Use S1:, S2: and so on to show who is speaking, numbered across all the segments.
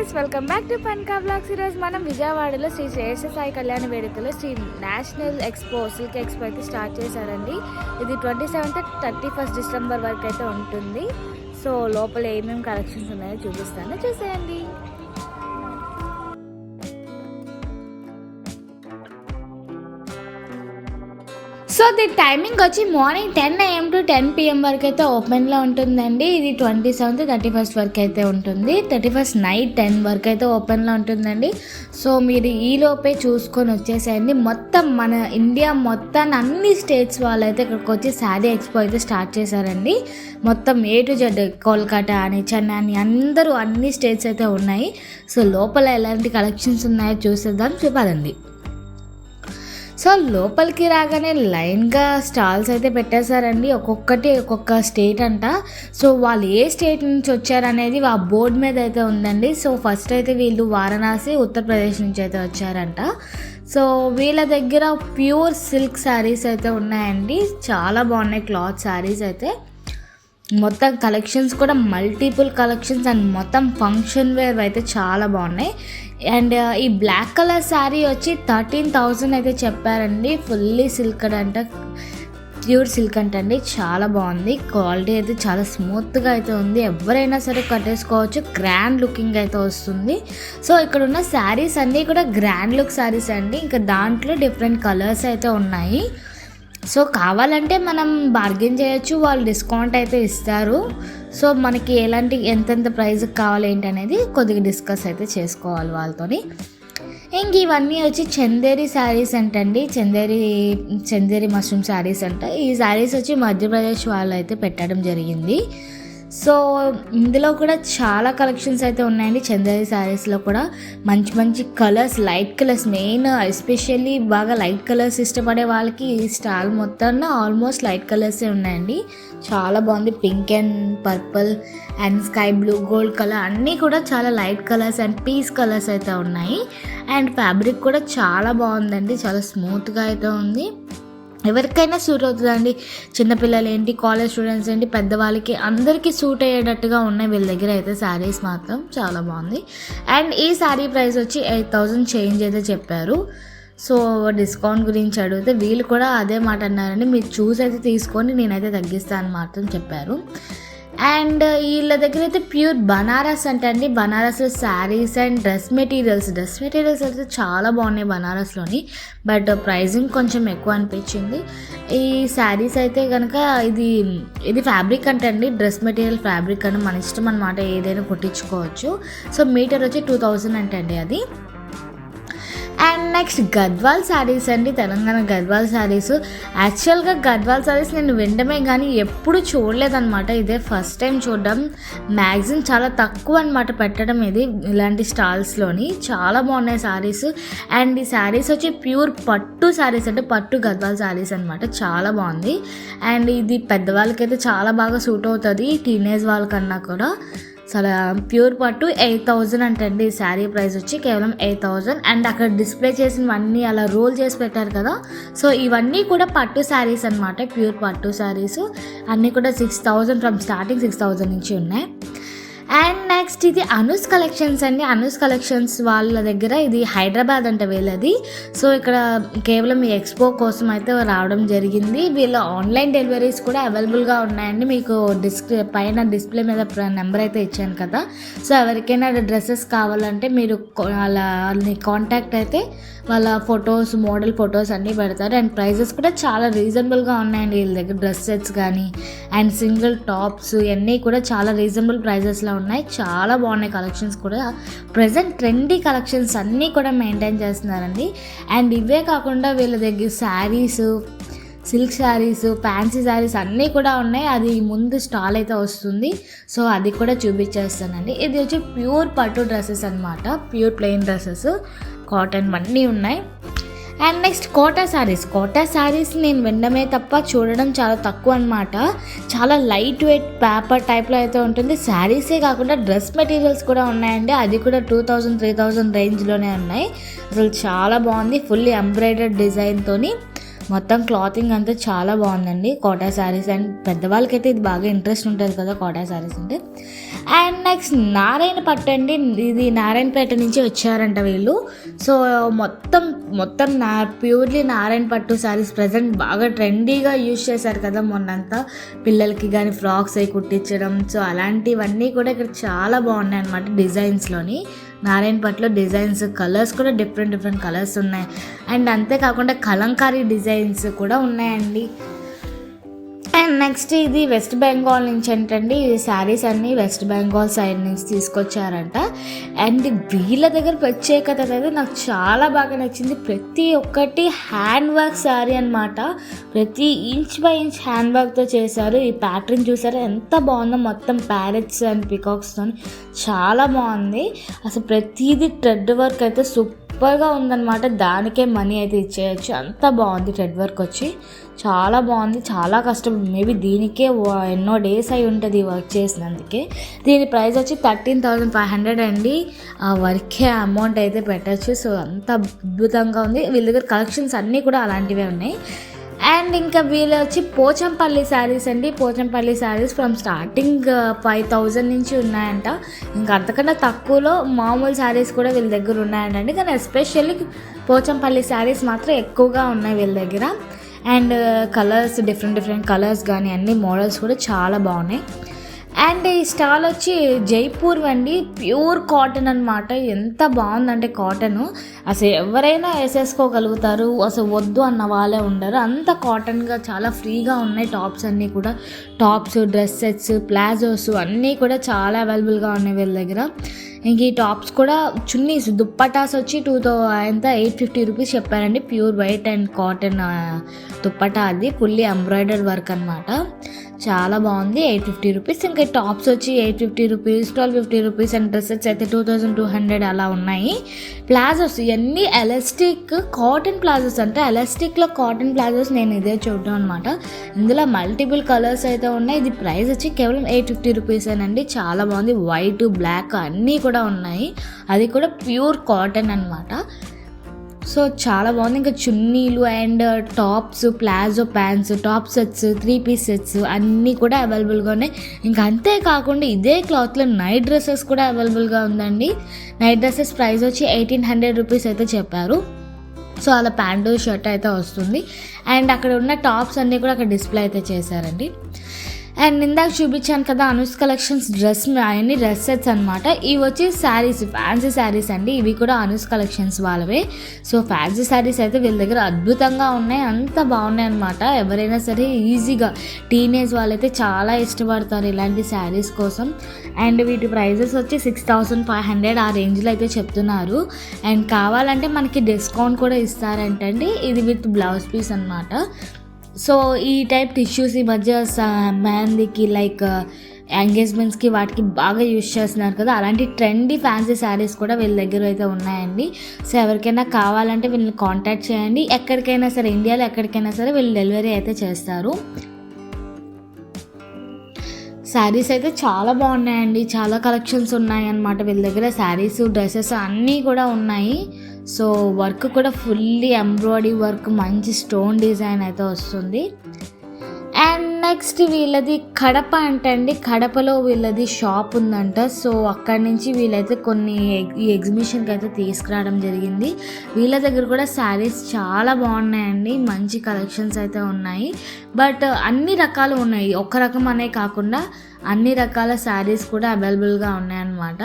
S1: Guys, welcome back to Panka blogs. ఈరోజు మనం విజయవాడలో శ్రీ శేష సాయి కళ్యాణ వేడుకలో Shri national expo silk expo అయితే స్టార్ట్ చేశారండి. ఇది 27th 31st డిసెంబర్ వరకు అయితే ఉంటుంది. సో లోపల ఏమేమి కలెక్షన్స్ ఉన్నాయో చూపిస్తాను, చూసేయండి. సో ది టైమింగ్ వచ్చి మార్నింగ్ 10 AM to 10 PM వరకు అయితే ఓపెన్లో ఉంటుందండి. ఇది 27th 31st వరకు అయితే ఉంటుంది. 31st నైట్ 10 వరకు అయితే ఓపెన్లో ఉంటుందండి. సో మీరు ఈలోపే చూసుకొని వచ్చేసేయండి. మొత్తం మన ఇండియా మొత్తాన్ని అన్ని స్టేట్స్ వాళ్ళు అయితే ఇక్కడికి వచ్చి శారీ ఎక్స్పో అయితే స్టార్ట్ చేశారండి. మొత్తం A to Z, కోల్కతా అని, చెన్నై అని, అందరూ అన్ని స్టేట్స్ అయితే ఉన్నాయి. సో లోపల ఎలాంటి కలెక్షన్స్ ఉన్నాయో చూసేద్దాం, చూపాలండి. సో లోపలికి రాగానే లైన్గా స్టాల్స్ అయితే పెట్టేశారండి. ఒక్కొక్కటి ఒక్కొక్క స్టేట్ అంట. సో వాళ్ళు ఏ స్టేట్ నుంచి వచ్చారనేది ఆ బోర్డు మీద అయితే ఉందండి. సో ఫస్ట్ అయితే వీళ్ళు వారణాసి, ఉత్తరప్రదేశ్ నుంచి అయితే వచ్చారంట. సో వీళ్ళ దగ్గర ప్యూర్ సిల్క్ శారీస్ అయితే ఉన్నాయండి. చాలా బాగున్నాయి క్లాత్ శారీస్ అయితే. మొత్తం కలెక్షన్స్ కూడా మల్టిపుల్ కలెక్షన్స్ అండ్ మొత్తం ఫంక్షన్ వేర్ అయితే చాలా బాగున్నాయి. అండ్ ఈ బ్లాక్ కలర్ శారీ వచ్చి 13,000 అయితే చెప్పారండి. ఫుల్లీ సిల్క్ అంట, ప్యూర్ సిల్క్ అంటండి. చాలా బాగుంది, క్వాలిటీ అయితే చాలా స్మూత్గా అయితే ఉంది. ఎవరైనా సరే కట్టేసుకోవచ్చు, గ్రాండ్ లుకింగ్ అయితే వస్తుంది. సో ఇక్కడ ఉన్న శారీస్ అన్నీ కూడా గ్రాండ్ లుక్ శారీస్ అండి. ఇంకా దాంట్లో డిఫరెంట్ కలర్స్ అయితే ఉన్నాయి. సో కావాలంటే మనం బార్గెన్ చేయొచ్చు, వాళ్ళు డిస్కౌంట్ అయితే ఇస్తారు. సో మనకి ఎలాంటి ఎంతెంత ప్రైస్కి కావాలి ఏంటి అనేది కొద్దిగా డిస్కస్ అయితే చేసుకోవాలి వాళ్ళతోని. ఇంక ఇవన్నీ వచ్చి చందేరి శారీస్ అంటండి. చందేరి మష్రూమ్ శారీస్ అంట. ఈ శారీస్ వచ్చి మధ్యప్రదేశ్ వాళ్ళు అయితే పెట్టడం జరిగింది. సో ఇందులో కూడా చాలా కలెక్షన్స్ అయితే ఉన్నాయండి. చందేరి శారీస్లో కూడా మంచి మంచి colours, light colours, main especially బాగా లైట్ కలర్స్ ఇష్టపడే వాళ్ళకి ఈ స్టాల్ మొత్తాన్ని ఆల్మోస్ట్ లైట్ కలర్సే ఉన్నాయండి. చాలా బాగుంది. Pink and purple and sky blue, gold colour అన్నీ కూడా చాలా light colours and peach colours అయితే ఉన్నాయి. అండ్ ఫ్యాబ్రిక్ కూడా చాలా బాగుందండి, చాలా స్మూత్గా అయితే ఉంది. ఎవరికైనా సూట్ అవుతుందండి. చిన్నపిల్లలు ఏంటి, కాలేజ్ స్టూడెంట్స్ ఏంటి, పెద్దవాళ్ళకి అందరికీ సూట్ అయ్యేటట్టుగా ఉన్నాయి వీళ్ళ దగ్గర అయితే శారీస్ మాత్రం చాలా బాగుంది. అండ్ ఈ శారీ ప్రైస్ వచ్చి 8,000 చేంజ్ అయితే చెప్పారు. సో డిస్కౌంట్ గురించి అడిగితే వీళ్ళు కూడా అదే మాట అన్నారండి, మీరు చూసి అయితే తీసుకొని నేనైతే తగ్గిస్తాను మాత్రం చెప్పారు. అండ్ వీళ్ళ దగ్గర అయితే ప్యూర్ బనారస్ అంటండి. బనారస్లో శారీస్ అండ్ డ్రెస్ మెటీరియల్స్ అయితే చాలా బాగున్నాయి బనారస్లోని. బట్ ప్రైజింగ్ కొంచెం ఎక్కువ అనిపించింది. ఈ శారీస్ అయితే కనుక ఇది ఫ్యాబ్రిక్ అంటండి, డ్రెస్ మెటీరియల్ ఫ్యాబ్రిక్ అని మన ఇష్టం అనమాట, ఏదైనా కుట్టించుకోవచ్చు. సో మీటర్ వచ్చి 2,000 అంటండి అది. అండ్ నెక్స్ట్ గద్వాల్ శారీస్ అండి, తెలంగాణ గద్వాల్ శారీస్. యాక్చువల్గా గద్వాల్ శారీస్ నేను వినడమే కానీ ఎప్పుడు చూడలేదన్నమాట. ఇదే ఫస్ట్ టైం చూడడం. మ్యాక్సిమం చాలా తక్కువ అనమాట పెట్టడం ఇది ఇలాంటి స్టాల్స్లోని. చాలా బాగున్నాయి శారీస్. అండ్ ఈ శారీస్ వచ్చి ప్యూర్ పట్టు శారీస్, అంటే పట్టు గద్వాల్ శారీస్ అనమాట. చాలా బాగుంది. అండ్ ఇది పెద్దవాళ్ళకైతే చాలా బాగా సూట్ అవుతుంది, టీనేజ్ వాళ్ళకన్నా కూడా. చాలా ప్యూర్ పట్టు 8,000 అంటండి. ఈ శారీ ప్రైస్ వచ్చి కేవలం 8,000. అండ్ అక్కడ డిస్ప్లే చేసినవన్నీ అలా రోల్ చేసి పెట్టారు కదా, సో ఇవన్నీ కూడా పట్టు శారీస్ అనమాట, ప్యూర్ పట్టు శారీస్ అన్నీ కూడా 6,000 ఫ్రమ్ స్టార్టింగ్ 6,000 నుంచి ఉన్నాయి. అండ్ నెక్స్ట్ ఇది అనూస్ కలెక్షన్స్ అండి. అనూస్ కలెక్షన్స్ వాళ్ళ దగ్గర ఇది హైదరాబాద్ అంట వీళ్ళది. సో ఇక్కడ కేవలం ఈ ఎక్స్పో కోసం అయితే రావడం జరిగింది. వీళ్ళ ఆన్లైన్ డెలివరీస్ కూడా అవైలబుల్గా ఉన్నాయండి. మీకు పైన డిస్ప్లే మీద నెంబర్ అయితే ఇచ్చాను కదా, సో ఎవరికైనా డ్రెస్సెస్ కావాలంటే మీరు వాళ్ళని కాంటాక్ట్ అయితే వాళ్ళ ఫొటోస్, మోడల్ ఫొటోస్ అన్నీ పెడతారు. అండ్ ప్రైజెస్ కూడా చాలా రీజనబుల్గా ఉన్నాయండి వీళ్ళ దగ్గర. డ్రెస్ సెట్స్ కానీ అండ్ సింగిల్ టాప్స్ ఇవన్నీ కూడా చాలా రీజనబుల్ ప్రైజెస్లో ఉన్నాయి. చాలా బాగున్నాయి కలెక్షన్స్ కూడా. ప్రజెంట్ ట్రెండీ కలెక్షన్స్ అన్నీ కూడా మెయింటైన్ చేస్తున్నారండి. అండ్ ఇవే కాకుండా వీళ్ళ దగ్గర శారీస్, సిల్క్ శారీస్, ఫ్యాన్సీ శారీస్ అన్నీ కూడా ఉన్నాయి. అది ముందు స్టాల్ అయితే వస్తుంది, సో అది కూడా చూపించేస్తానండి. ఇది వచ్చి ప్యూర్ పట్టు డ్రెస్సెస్ అనమాట, ప్యూర్ ప్లెయిన్ డ్రెస్సెస్, కాటన్ అన్నీ ఉన్నాయి. అండ్ నెక్స్ట్ కోటా శారీస్ నేను వినడమే తప్ప చూడడం చాలా తక్కువ అనమాట. చాలా లైట్ వెయిట్ పేపర్ టైప్లో అయితే ఉంటుంది. శారీసే కాకుండా డ్రెస్ మెటీరియల్స్ కూడా ఉన్నాయండి. అది కూడా 2,000, 3,000 రేంజ్లోనే ఉన్నాయి. అసలు చాలా బాగుంది. ఫుల్లీ ఎంబ్రాయిడర్డ్ డిజైన్తోని మొత్తం క్లాతింగ్ అంతా చాలా బాగుందండి కోటా శారీస్. అండ్ పెద్దవాళ్ళకైతే ఇది బాగా ఇంట్రెస్ట్ ఉంటుంది కదా కోటా శారీస్ అంటే. అండ్ నెక్స్ట్ నారాయణ పట్టు అండి, ఇది నారాయణపేట నుంచి వచ్చారంట వీళ్ళు. సో మొత్తం ప్యూర్లీ నారాయణ పట్టు శారీస్ ప్రజెంట్ బాగా ట్రెండీగా యూజ్ చేశారు కదా మొన్నంతా, పిల్లలకి కానీ ఫ్రాక్స్ అవి కుట్టించడం. సో అలాంటివన్నీ కూడా ఇక్కడ చాలా బాగున్నాయి అన్నమాట డిజైన్స్లోని. నారాయణ పట్టులో డిజైన్స్ కలర్స్ కూడా డిఫరెంట్ కలర్స్ ఉన్నాయి. అండ్ అంతేకాకుండా కలంకారీ డిజైన్స్ కూడా ఉన్నాయండి. అండ్ నెక్స్ట్ ఇది వెస్ట్ బెంగాల్ నుంచి ఏంటండి, ఈ శారీస్ అన్నీ వెస్ట్ బెంగాల్ సైడ్ నుంచి తీసుకొచ్చారంట. అండ్ వీళ్ళ దగ్గర ప్రత్యేకత అనేది నాకు చాలా బాగా నచ్చింది. ప్రతి ఒక్కటి హ్యాండ్ వర్క్ శారీ అనమాట. ప్రతి ఇంచ్ బై ఇంచ్ హ్యాండ్ వర్క్తో చేశారు. ఈ ప్యాటర్న్ చూసారా ఎంత బాగుందో, మొత్తం ప్యారెట్స్ అండ్ పికాక్స్తో చాలా బాగుంది. అసలు ప్రతిదీ థ్రెడ్ వర్క్ అయితే సూపర్గా ఉందన్నమాట. దానికే మనీ అయితే ఇచ్చేయచ్చు, అంత బాగుంది. థ్రెడ్ వర్క్ వచ్చి చాలా బాగుంది. చాలా కష్టం, మేబీ దీనికే ఎన్నో డేస్ అయి ఉంటుంది వర్క్ చేసినందుకే. దీని ప్రైస్ వచ్చి 13,500 అండి. ఆ వర్కే అమౌంట్ అయితే పెట్టచ్చు. సో అంత అద్భుతంగా ఉంది. వీళ్ళ దగ్గర కలెక్షన్స్ అన్నీ కూడా అలాంటివే ఉన్నాయి. అండ్ ఇంకా వీళ్ళు వచ్చి పోచంపల్లి శారీస్ అండి. పోచంపల్లి శారీస్ ఫ్రమ్ స్టార్టింగ్ 5,000 నుంచి ఉన్నాయంట. ఇంకా అంతకన్నా తక్కువలో మామూలు శారీస్ కూడా వీళ్ళ దగ్గర ఉన్నాయంటండి. కానీ ఎస్పెషల్లీ పోచంపల్లి శారీస్ మాత్రం ఎక్కువగా ఉన్నాయి వీళ్ళ దగ్గర. అండ్ కలర్స్ డిఫరెంట్ కలర్స్ కానీ అన్ని మోడల్స్ కూడా చాలా బాగున్నాయి. అండ్ ఈ స్టాల్ వచ్చి జైపూర్ అండి, ప్యూర్ కాటన్ అనమాట. ఎంత బాగుందంటే కాటను అసలు ఎవరైనా వేసేసుకోగలుగుతారు, అసలు వద్దు అన్న వాళ్ళే ఉండరు. అంత కాటన్గా చాలా ఫ్రీగా ఉన్నాయి. టాప్స్ అన్నీ కూడా, టాప్స్, డ్రెస్ సెట్స్, ప్లాజోస్ అన్నీ కూడా చాలా అవైలబుల్గా ఉన్నాయి వీళ్ళ దగ్గర. ఇంక ఈ టాప్స్ కూడా చున్నీస్, దుప్పటాస్ వచ్చి 850 రూపీస్ చెప్పారండి. Pure white and cotton dupatta, అది ఫుల్లీ ఎంబ్రాయిడర్డ్ వర్క్ అనమాట. చాలా బాగుంది. 850 రూపీస్. ఇంకా టాప్స్ వచ్చి 850 రూపీస్, 1250 రూపీస్. అండ్ డ్రెస్సెస్ అయితే 2200 అలా ఉన్నాయి. ప్లాజోస్ ఇవన్నీ ఎలాస్టిక్ కాటన్ ప్లాజోస్, అంటే ఎలాస్టిక్లో కాటన్ ప్లాజోస్ నేను ఇదే చూడడం అనమాట. ఇందులో మల్టిపుల్ కలర్స్ అయితే ఉన్నాయి. ఇది ప్రైస్ వచ్చి కేవలం 850 రూపీస్ అండి. చాలా బాగుంది. వైట్, బ్లాక్ అన్నీ కూడా ఉన్నాయి. అది కూడా ప్యూర్ కాటన్ అనమాట. సో చాలా బాగుంది. ఇంకా చున్నీలు and tops, palazzo pants, top sets, 3 piece sets అన్నీ కూడా అవైలబుల్గా ఉన్నాయి. ఇంకా అంతేకాకుండా ఇదే క్లాత్లో నైట్ డ్రెస్సెస్ కూడా అవైలబుల్గా ఉందండి. నైట్ డ్రెస్సెస్ ప్రైస్ వచ్చి 1800 రూపీస్ అయితే చెప్పారు. సో అలా ప్యాంటు షర్ట్ అయితే వస్తుంది. అండ్ అక్కడ ఉన్న టాప్స్ అన్నీ కూడా అక్కడ డిస్ప్లే అయితే చేశారండి. అండ్ ఇందాక చూపించాను కదా అనూస్ కలెక్షన్స్ అవన్నీ డ్రెస్ సెట్స్ అనమాట. ఇవి వచ్చి శారీస్, ఫ్యాన్సీ శారీస్ అండి. ఇవి కూడా అనూస్ కలెక్షన్స్ వాళ్ళవే. సో ఫ్యాన్సీ శారీస్ అయితే వీళ్ళ దగ్గర అద్భుతంగా ఉన్నాయి, అంత బాగున్నాయి అనమాట. ఎవరైనా సరే ఈజీగా టీనేజ్ వాళ్ళైతే చాలా ఇష్టపడతారు ఇలాంటి శారీస్ కోసం. అండ్ వీటి ప్రైజెస్ వచ్చి 6500 ఆ రేంజ్లో అయితే చెప్తున్నారు. అండ్ కావాలంటే మనకి డిస్కౌంట్ కూడా ఇస్తారంటండి. ఇది విత్ బ్లౌజ్ పీస్ అనమాట. సో ఈ టైప్ టిష్యూస్ ఈ మధ్య మెహందీకి లైక్ ఎంగేజ్మెంట్స్కి వాటికి బాగా యూజ్ చేస్తున్నారు కదా, అలాంటి ట్రెండీ ఫ్యాన్సీ శారీస్ కూడా వీళ్ళ దగ్గర అయితే ఉన్నాయండి. సో ఎవరికైనా కావాలంటే వీళ్ళని కాంటాక్ట్ చేయండి. ఎక్కడికైనా సరే, ఇండియాలో ఎక్కడికైనా సరే వీళ్ళు డెలివరీ అయితే చేస్తారు. శారీస్ అయితే చాలా బాగున్నాయండి. చాలా కలెక్షన్స్ ఉన్నాయి అన్నమాట వీళ్ళ దగ్గర. శారీస్, డ్రెస్సెస్ అన్నీ కూడా ఉన్నాయి. సో వర్క్ కూడా ఫుల్లీ ఎంబ్రాయిడరీ వర్క్, మంచి స్టోన్ డిజైన్ అయితే వస్తుంది. అండ్ నెక్స్ట్ వీళ్ళది కడప అంటండి. కడపలో వీళ్ళది షాప్ ఉందంట. సో అక్కడి నుంచి వీళ్ళైతే కొన్ని ఈ ఎగ్జిబిషన్కి అయితే తీసుకురావడం జరిగింది. వీళ్ళ దగ్గర కూడా శారీస్ చాలా బాగున్నాయండి. మంచి కలెక్షన్స్ అయితే ఉన్నాయి. బట్ అన్ని రకాలు ఉన్నాయి, ఒక రకం అనే కాకుండా అన్ని రకాల శారీస్ కూడా అవైలబుల్గా ఉన్నాయన్నమాట.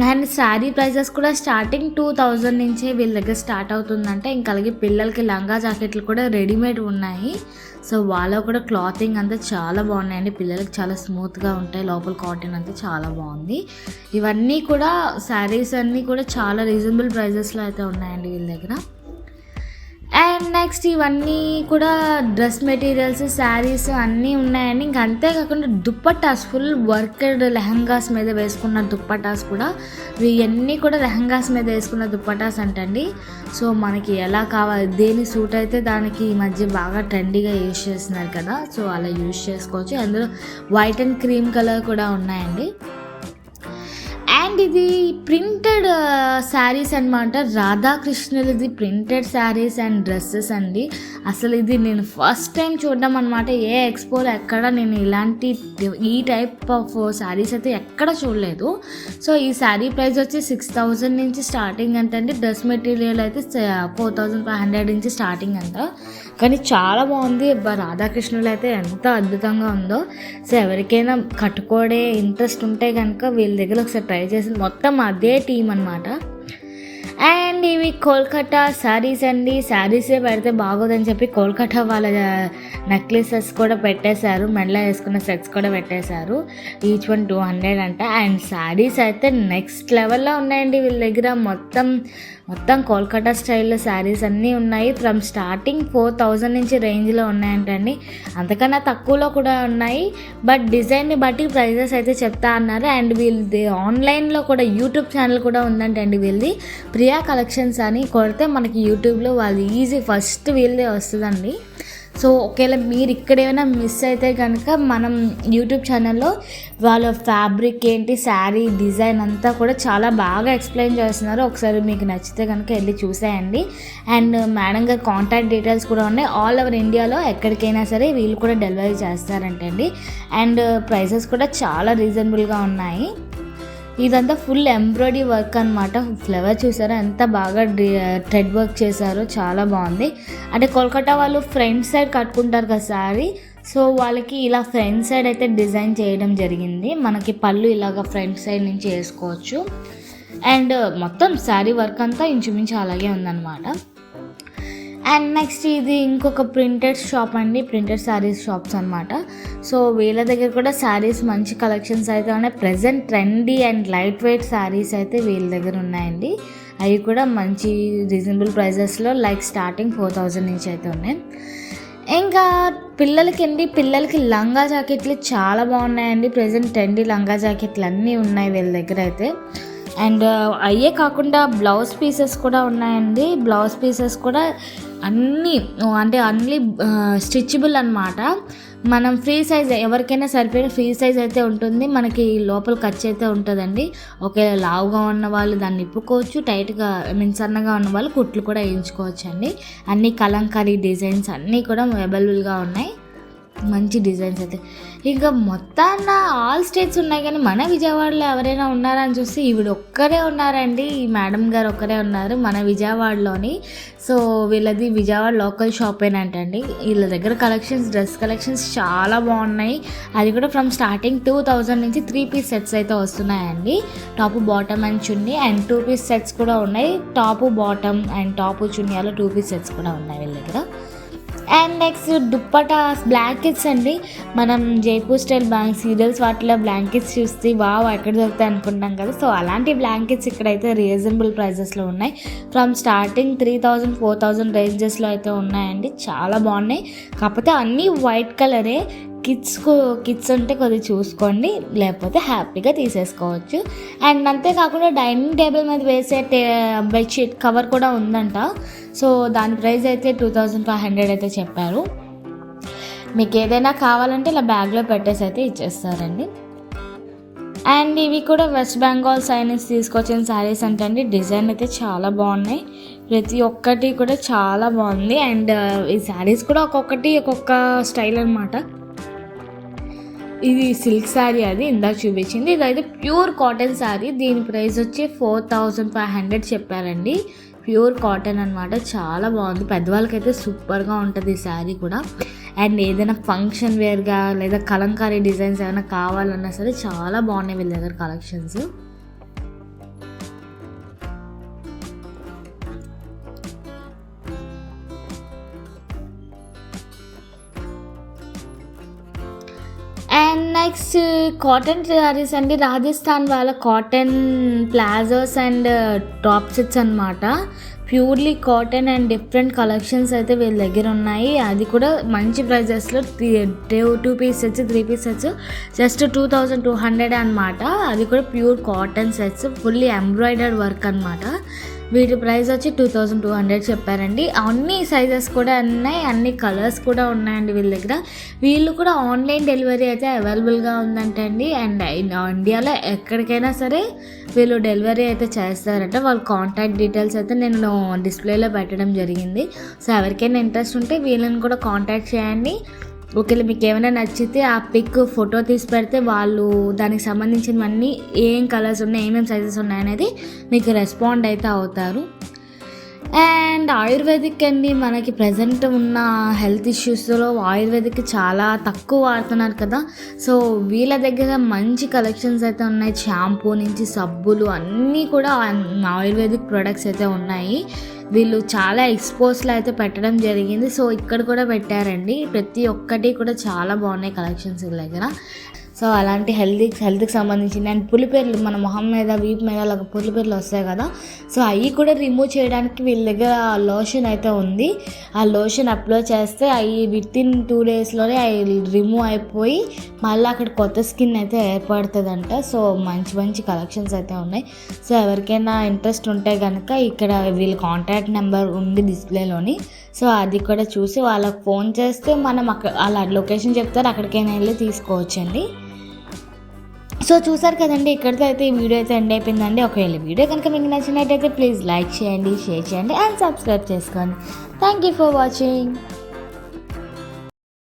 S1: అండ్ శారీ ప్రైజెస్ కూడా స్టార్టింగ్ 2000 నుంచే వీళ్ళ దగ్గర స్టార్ట్ అవుతుందంటే. ఇంకా అలాగే పిల్లలకి లంగా జాకెట్లు కూడా రెడీమేడ్ ఉన్నాయి. సో వాళ్ళ కూడా క్లాతింగ్ అంతా చాలా బాగున్నాయండి. పిల్లలకి చాలా స్మూత్గా ఉంటాయి. లోపల కాటన్ అంతా చాలా బాగుంది. ఇవన్నీ కూడా శారీస్ అన్నీ కూడా చాలా రీజనబుల్ ప్రైజెస్లో అయితే ఉన్నాయండి వీళ్ళ దగ్గర. అండ్ నెక్స్ట్ ఇవన్నీ కూడా డ్రెస్ మెటీరియల్స్, శారీస్ అన్నీ ఉన్నాయండి. ఇంకా అంతేకాకుండా దుప్పటాస్, ఫుల్ వర్కెడ్ లెహంగాస్ మీద వేసుకున్న దుప్పటాస్ కూడా, ఇవన్నీ కూడా లెహంగాస్ మీద వేసుకున్న దుప్పటాస్ అంటండి. సో మనకి ఎలా కావాలి, దేని సూట్ అయితే దానికి ఈ మధ్య బాగా ట్రెండీగా యూజ్ చేస్తున్నారు కదా, సో అలా యూజ్ చేసుకోవచ్చు. అందులో వైట్ అండ్ క్రీమ్ కలర్ కూడా ఉన్నాయండి. అండ్ ఇది ప్రింటెడ్ శారీస్ అనమాట, రాధాకృష్ణులది ప్రింటెడ్ శారీస్ అండ్ డ్రెస్సెస్ అండి. అసలు ఇది నేను ఫస్ట్ టైం చూడడం అనమాట. ఏ ఎక్స్పోలో ఎక్కడ నేను ఇలాంటి ఈ టైప్ ఆఫ్ శారీస్ అయితే ఎక్కడ చూడలేదు. సో ఈ శారీ ప్రైస్ వచ్చి 6,000 నుంచి స్టార్టింగ్ అంటండి. డ్రెస్ మెటీరియల్ అయితే 4,500 నుంచి స్టార్టింగ్ అంట. కానీ చాలా బాగుంది. రాధాకృష్ణులు అయితే ఎంత అద్భుతంగా ఉందో. సో ఎవరికైనా కట్టుకోవడే ఇంట్రెస్ట్ ఉంటే కనుక వీళ్ళ దగ్గర ఒకసారి ట్రై చేసి, మొత్తం అదే టీం అనమాట. అండ్ ఇవి కోల్కతా శారీస్ అండి. శారీసే పెడితే బాగోదని చెప్పి కోల్కతా వాళ్ళ నెక్లెసెస్ కూడా పెట్టేశారు, మెడలో వేసుకున్న సెట్స్ కూడా పెట్టేశారు. ఈచ్ వన్ 200 అంట. అండ్ శారీస్ అయితే నెక్స్ట్ లెవెల్లో ఉన్నాయండి వీళ్ళ దగ్గర. మొత్తం కోల్కతా స్టైల్లో శారీస్ అన్నీ ఉన్నాయి. ఫ్రమ్ స్టార్టింగ్ 4,000 నుంచి రేంజ్లో ఉన్నాయంటండి. అంతకన్నా తక్కువలో కూడా ఉన్నాయి. బట్ డిజైన్ని బట్టి ప్రైజెస్ అయితే చెప్తా అన్నారు. అండ్ వీళ్ళది ఆన్లైన్లో కూడా యూట్యూబ్ ఛానల్ కూడా ఉందంటండి వీళ్ళది, ప్రియా కలెక్షన్స్ అని కొడితే మనకి యూట్యూబ్లో వాళ్ళు ఈజీ ఫస్ట్ వీళ్ళదే వస్తుందండి. సో ఒకవేళ మీరు ఇక్కడ ఏమైనా మిస్ అయితే కనుక మనం యూట్యూబ్ ఛానల్లో వాళ్ళ ఫ్యాబ్రిక్ ఏంటి, శారీ డిజైన్ అంతా కూడా చాలా బాగా ఎక్స్ప్లెయిన్ చేస్తున్నారు. ఒకసారి మీకు నచ్చితే కనుక వెళ్ళి చూసేయండి. అండ్ మేడం గారి కాంటాక్ట్ డీటెయిల్స్ కూడా ఉన్నాయి. ఆల్ ఓవర్ ఇండియాలో ఎక్కడికైనా సరే వీళ్ళు కూడా డెలివరీ చేస్తారంటండి. అండ్ ప్రైసెస్ కూడా చాలా రీజనబుల్గా ఉన్నాయి. ఇదంతా ఫుల్ ఎంబ్రాయిడరీ వర్క్ అనమాట. ఫ్లవర్ చూసారా ఎంత బాగా థ్రెడ్ వర్క్ చేశారో, చాలా బాగుంది. అంటే కోల్కతా వాళ్ళు ఫ్రంట్ సైడ్ కట్టుకుంటారు కదా శారీ, సో వాళ్ళకి ఇలా ఫ్రంట్ సైడ్ అయితే డిజైన్ చేయడం జరిగింది. మనకి పళ్ళు ఇలాగ ఫ్రంట్ సైడ్ నుంచి వేసుకోవచ్చు. అండ్ మొత్తం శారీ వర్క్ అంతా ఇంచుమించు అలాగే ఉందన్నమాట. అండ్ నెక్స్ట్ ఇది ఇంకొక ప్రింటెడ్ షాప్ అండి, ప్రింటెడ్ శారీస్ షాప్స్ అనమాట. సో వీళ్ళ దగ్గర కూడా శారీస్ మంచి కలెక్షన్స్ అయితే ఉన్నాయి. Present trendy and light weight saris అయితే వీళ్ళ దగ్గర ఉన్నాయండి. అవి కూడా మంచి రీజనబుల్ ప్రైజెస్లో, లైక్ స్టార్టింగ్ 4,000 నుంచి అయితే ఉన్నాయి. ఇంకా పిల్లలకి లంగా జాకెట్లు చాలా బాగున్నాయండి. ప్రెజెంట్ ట్రెండీ లంగా జాకెట్లు అన్నీ ఉన్నాయి వీళ్ళ దగ్గర అయితే. అండ్ అయ్యే కాకుండా బ్లౌజ్ పీసెస్ కూడా ఉన్నాయండి. బ్లౌజ్ పీసెస్ కూడా అన్నీ స్టిచబుల్ అనమాట. మనం ఫ్రీ సైజ్ ఎవరికైనా సరిపోయిన ఫ్రీ సైజ్ అయితే ఉంటుంది. మనకి లోపల ఖర్చు అయితే ఉంటుందండి. ఒకే లావుగా ఉన్న వాళ్ళు దాన్ని ఇప్పుకోవచ్చు, టైట్గా సన్నగా ఉన్న వాళ్ళు కుట్లు కూడా వేయించుకోవచ్చు అండి. అన్ని కలంకారీ డిజైన్స్ అన్నీ కూడా అవైలబుల్గా ఉన్నాయి. మంచి డిజైన్స్ అయితే ఇంకా మొత్తాన ఆల్ స్టేట్స్ ఉన్నాయి. కానీ మన విజయవాడలో ఎవరైనా ఉన్నారా అని చూస్తే ఈవిడ ఒక్కరే ఉన్నారండి. ఈ మేడం గారు ఒక్కరే ఉన్నారు మన విజయవాడలోని. సో వీళ్ళది విజయవాడ లోకల్ షాపేనంటండి. వీళ్ళ దగ్గర కలెక్షన్స్, డ్రెస్ కలెక్షన్స్ చాలా బాగున్నాయి. అది కూడా ఫ్రమ్ స్టార్టింగ్ 2,000 నుంచి 3 పీస్ సెట్స్ అయితే వస్తున్నాయండి. Top bottom and chunni and 2 piece sets కూడా ఉన్నాయి. Top bottom and top chunni అలా 2 పీస్ సెట్స్ కూడా ఉన్నాయి వీళ్ళ దగ్గర. అండ్ నెక్స్ట్ దుప్పటాస్, బ్లాంకెట్స్ అండి. మనం జైపూర్ స్టైల్ సీరియల్స్ వాటిలో బ్లాంకెట్స్ చూస్తే వావ్ ఎక్కడ దొరుకుతాయి అనుకుంటాం కదా. సో అలాంటి బ్లాంకెట్స్ ఇక్కడైతే రీజనబుల్ ప్రైజెస్లో ఉన్నాయి. ఫ్రమ్ స్టార్టింగ్ 3,000, 4,000 రేంజెస్లో అయితే ఉన్నాయండి. చాలా బాగున్నాయి. కాకపోతే అన్నీ వైట్ కలరే. కిడ్స్ ఉంటే కొద్దిగా చూసుకోండి, లేకపోతే హ్యాపీగా తీసేసుకోవచ్చు. అండ్ అంతేకాకుండా డైనింగ్ టేబుల్ మీద వేసే బెడ్షీట్ కవర్ కూడా ఉందంట. సో దాని ప్రైస్ అయితే 2,500 అయితే చెప్పారు. మీకు ఏదైనా కావాలంటే ఇలా బ్యాగ్లో పెట్టేసి అయితే ఇచ్చేస్తారండి. అండ్ ఇవి కూడా వెస్ట్ బెంగాల్ సైడ్ నుంచి తీసుకొచ్చిన శారీస్ అంటండి. డిజైన్ అయితే చాలా బాగున్నాయి. ప్రతి ఒక్కటి కూడా చాలా బాగుంది. అండ్ ఈ శారీస్ కూడా ఒక్కొక్క స్టైల్ అనమాట. ఇది సిల్క్ శారీ, అది ఇందాక చూపించింది. ఇదైతే ప్యూర్ కాటన్ శారీ. దీని ప్రైస్ వచ్చి 4,500 చెప్పారండి. ప్యూర్ కాటన్ అనమాట. చాలా బాగుంది. పెద్దవాళ్ళకైతే సూపర్గా ఉంటుంది ఈ శారీ కూడా. అండ్ ఏదైనా ఫంక్షన్ వేర్గా లేదా కలంకారీ డిజైన్స్ ఏమైనా కావాలన్నా సరే చాలా బాగున్నాయి వీళ్ళ దగ్గర collections. And next cotton saris అండి. రాజస్థాన్ వాళ్ళ cotton palazzos and top sets అనమాట. Purely cotton and different collections అయితే వీళ్ళ దగ్గర ఉన్నాయి. అది కూడా మంచి ప్రైజెస్లో 2 piece sets, 3 piece sets just 2,200 అనమాట. అది కూడా pure cotton sets, fully embroidered work అనమాట. వీటి ప్రైస్ వచ్చి 2200 చెప్పారండి. అన్ని సైజెస్ కూడా ఉన్నాయి, అన్ని కలర్స్ కూడా ఉన్నాయండి వీళ్ళ దగ్గర. వీళ్ళు కూడా ఆన్లైన్ డెలివరీ అయితే అవైలబుల్గా ఉందంట అండి. అండ్ ఇండియాలో ఎక్కడికైనా సరే వీళ్ళు డెలివరీ అయితే చేస్తారట. వాళ్ళ కాంటాక్ట్ డీటెయిల్స్ అయితే నేను డిస్ప్లేలో పెట్టడం జరిగింది. సో ఎవరికైనా ఇంట్రెస్ట్ ఉంటే వీళ్ళని కూడా కాంటాక్ట్ చేయండి. ఒకవేళ మీకు ఏమైనా నచ్చితే ఆ పిక్ ఫోటో తీసి పెడితే వాళ్ళు దానికి సంబంధించినవన్నీ ఏం కలర్స్ ఉన్నాయి, ఏమేమి సైజెస్ ఉన్నాయనేది మీకు రెస్పాండ్ అయితే అవుతారు. అండ్ ఆయుర్వేదిక్ అండి, మనకి ప్రజెంట్ ఉన్న హెల్త్ ఇష్యూస్లో ఆయుర్వేదిక్ చాలా తక్కువ వాడుతున్నారు కదా. సో వీళ్ళ దగ్గర మంచి కలెక్షన్స్ అయితే ఉన్నాయి. షాంపూ నుంచి సబ్బులు అన్నీ కూడా ఆయుర్వేదిక్ ప్రొడక్ట్స్ అయితే ఉన్నాయి. వీళ్ళు చాలా ఎక్స్పోస్లో అయితే పెట్టడం జరిగింది. సో ఇక్కడ కూడా పెట్టారండి. ప్రతి ఒక్కటి కూడా చాలా బాగున్నాయి కలెక్షన్స్ వీళ్ళ దగ్గర. సో అలాంటి హెల్త్కి సంబంధించిన అండ్ పులిపేర్లు మన మొహం మీద వీపు మీద అలాగ పులిపేర్లు వస్తాయి కదా. సో అవి కూడా రిమూవ్ చేయడానికి వీళ్ళ దగ్గర లోషన్ అయితే ఉంది. ఆ లోషన్ అప్లై చేస్తే అవి వితిన్ 2 daysలోనే అవి రిమూవ్ అయిపోయి మళ్ళీ అక్కడ కొత్త స్కిన్ అయితే ఏర్పడుతుందంట. సో మంచి కలెక్షన్స్ అయితే ఉన్నాయి. సో ఎవరికైనా ఇంట్రెస్ట్ ఉంటే కనుక ఇక్కడ వీళ్ళ కాంటాక్ట్ నెంబర్ ఉంది డిస్ప్లేలోని. సో అది కూడా చూసి వాళ్ళకి ఫోన్ చేస్తే మనం అలా లొకేషన్ చెప్తారు, అక్కడికైనా వెళ్ళి తీసుకోవచ్చండి. సో చూసారు కదండి, ఇక్కడితో అయితే ఈ వీడియో అయితే ఎండ్ అయిపోయిందండి. ఒకవేళ వీడియో కనుక మీకు నచ్చినట్టయితే ప్లీజ్ లైక్ చేయండి, షేర్ చేయండి అండ్ సబ్స్క్రైబ్ చేసుకోండి. Thank you for watching.